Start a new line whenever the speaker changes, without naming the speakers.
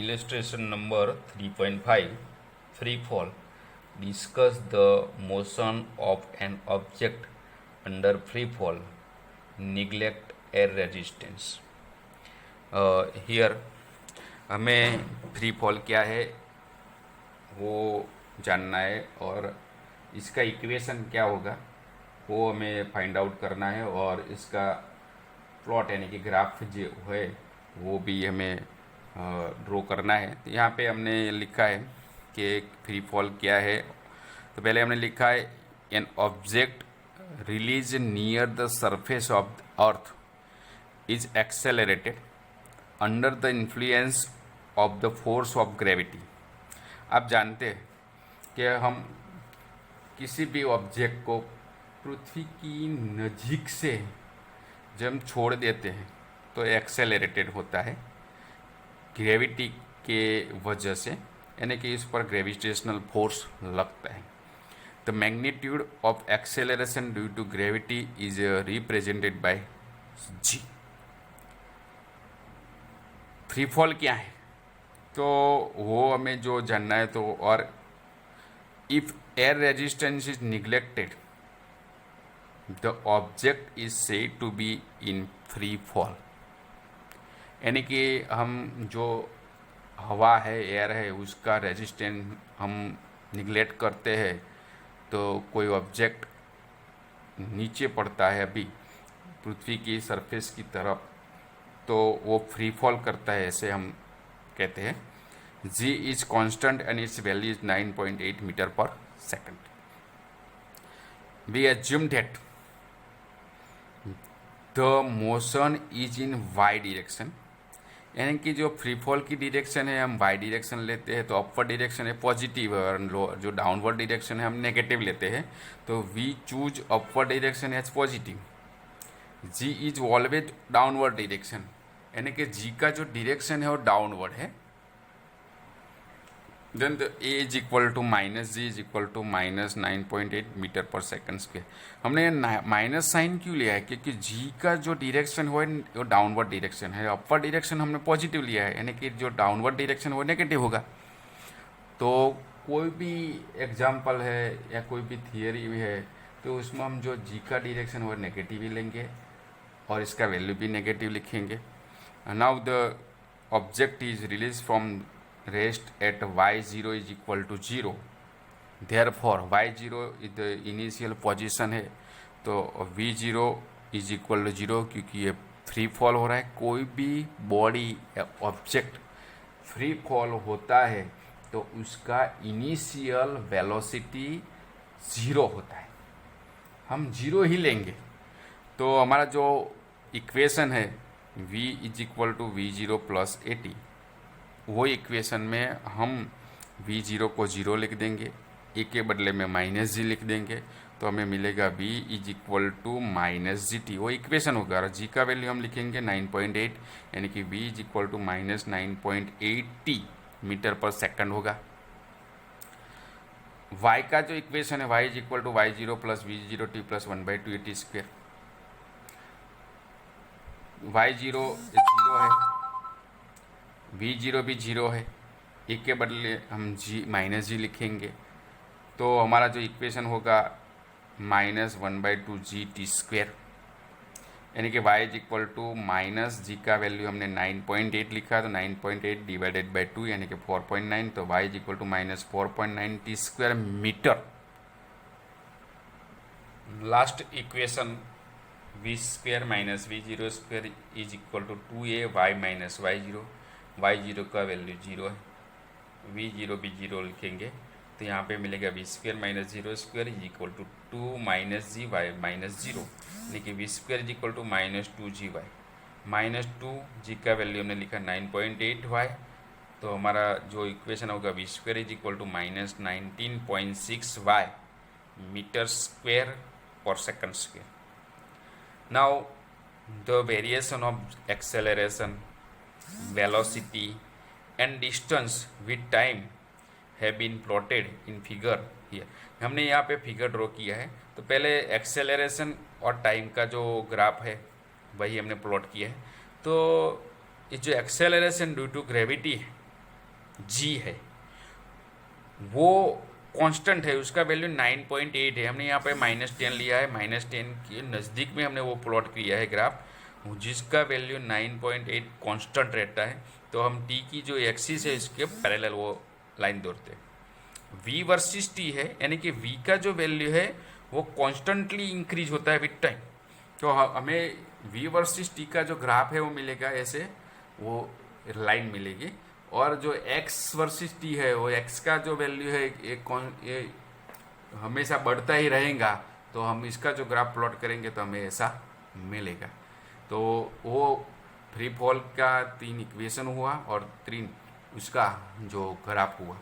Illustration number 3.5 Free fall. Discuss the motion of an object under free fall. Neglect air resistance. Here हमें free fall क्या है वो जानना है और इसका इक्वेशन क्या होगा वो हमें फाइंड आउट करना है और इसका प्लॉट यानी कि ग्राफ जो है वो भी हमें ड्रॉ करना है। तो यहाँ पे हमने लिखा है कि फ्री फॉल क्या है। तो पहले हमने लिखा है an object release near the surface of the earth is accelerated under the influence of the force of gravity. आप जानते हैं कि हम किसी भी ऑब्जेक्ट को पृथ्वी की नज़ीक से जब हम छोड़ देते हैं तो एक्सेलरेटेड होता है ग्रेविटी के वजह से, यानी कि इस पर ग्रेविटेशनल फोर्स लगता है। The magnitude of acceleration due to gravity is represented by g. Free fall क्या है तो वो हमें जो जानना है। तो और if air resistance is neglected the object is said to be in free fall, यानी कि हम जो हवा है एयर है उसका रेजिस्टेंस हम निगलेक्ट करते हैं तो कोई ऑब्जेक्ट नीचे पड़ता है अभी पृथ्वी की सरफेस की तरफ तो वो फ्री फॉल करता है, ऐसे हम कहते हैं। G is constant and its value is 9.8 metre per second. We assume that the motion is in y direction, यानी कि जो फ्री फॉल की डायरेक्शन है हम वाई डायरेक्शन लेते हैं तो अपवर्ड डायरेक्शन है पॉजिटिव और जो डाउनवर्ड डायरेक्शन है हम नेगेटिव लेते हैं। तो we choose upward direction as positive. Ji is always downward direction, यानी कि जी का जो डायरेक्शन है वो डाउनवर्ड है। Then the a is equal to minus g is equal to minus 9.8 metre per second square. हमने माइनस साइन क्यों लिया है क्योंकि जी का जो डायरेक्शन हो वो डाउनवर्ड डायरेक्शन है, अपवर्ड डायरेक्शन हमने पॉजिटिव लिया है, यानी कि जो डाउनवर्ड डायरेक्शन वो नेगेटिव होगा। तो कोई भी एग्जाम्पल है या कोई भी थियरी भी है तो उसमें हम जो जी का डायरेक्शन वो नेगेटिव ही लेंगे और इसका वैल्यू भी नेगेटिव लिखेंगे। Now the object is release from rest at y0 is equal to 0, therefore y0 is the initial position है तो v0 is equal to 0 क्योंकि ये फ्री फॉल हो रहा है। कोई भी बॉडी या ऑब्जेक्ट फ्री फॉल होता है तो उसका इनिशियल वेलोसिटी 0 होता है, हम 0 ही लेंगे। तो हमारा जो इक्वेशन है v is equal to v0 plus 80, वो इक्वेशन में हम v0 को 0 लिख देंगे, ए के बदले में माइनस जी लिख देंगे तो हमें मिलेगा v is equal to minus g t, वो इक्वेशन होगा। और जी का वैल्यू हम लिखेंगे 9.8, यानी कि v is equal to minus 9.8 metre per second होगा। y का जो इक्वेशन है y is equal to y0 plus v0 t plus 1/2 a t square. y0 0 है, v0 भी 0 है, ए के बदले हम जी माइनस जी लिखेंगे तो हमारा जो इक्वेशन होगा माइनस 1/2 जी टी स्क्वेयर, यानी कि y is equal to minus g का वैल्यू हमने 9.8 लिखा तो 9.8 डिवाइडेड बाई 2 यानी कि 4.9, तो y is equal to minus 4.9 t square metre. Last equation v square minus v0 square is equal to 2ay minus y0, y0 का value 0 है, v0 भी 0 लिखेंगे तो यहाँ पे मिलेगा v square minus 0 square is equal to 2 minus ji Y minus 0, यानी कि v square is equal to minus 2 ji Y minus 2 जी का वैल्यू हमने लिखा 9.8 वाई, तो हमारा जो इक्वेशन होगा v square is equal to minus 19.6 y meter square per second square. Now the variation of acceleration, velocity and distance with time have been plotted in figure here। हमने यहाँ पे figure draw किया है। तो पहले acceleration और time का जो ग्राफ है वही हमने प्लॉट किया है। तो ये जो एक्सेलरेशन ड्यू टू ग्रेविटी है जी है वो कांस्टेंट है, उसका वैल्यू 9.8 है। हमने यहाँ पे -10 लिया है, -10 के नज़दीक में हमने वो प्लॉट किया है ग्राफ, जिसका वैल्यू 9.8 कांस्टेंट रहता है। तो हम टी की जो एक्सिस है इसके पैरेलल वो लाइन दौड़ते हैं। v वर्सेस t है, यानी कि v का जो वैल्यू है वो कॉन्स्टेंटली इंक्रीज होता है विद टाइम। तो हमें v वर्सेस t का जो ग्राफ है वो मिलेगा, ऐसे वो लाइन मिलेगी। और जो x वर्सेस t है वो x का जो वैल्यू है ये हमेशा बढ़ता ही रहेगा। तो हम इसका जो ग्राफ प्लॉट करेंगे तो हमें ऐसा मिलेगा। तो वो फ्री फॉल का 3 इक्वेशन हुआ और 3 उसका जो ग्राफ हुआ।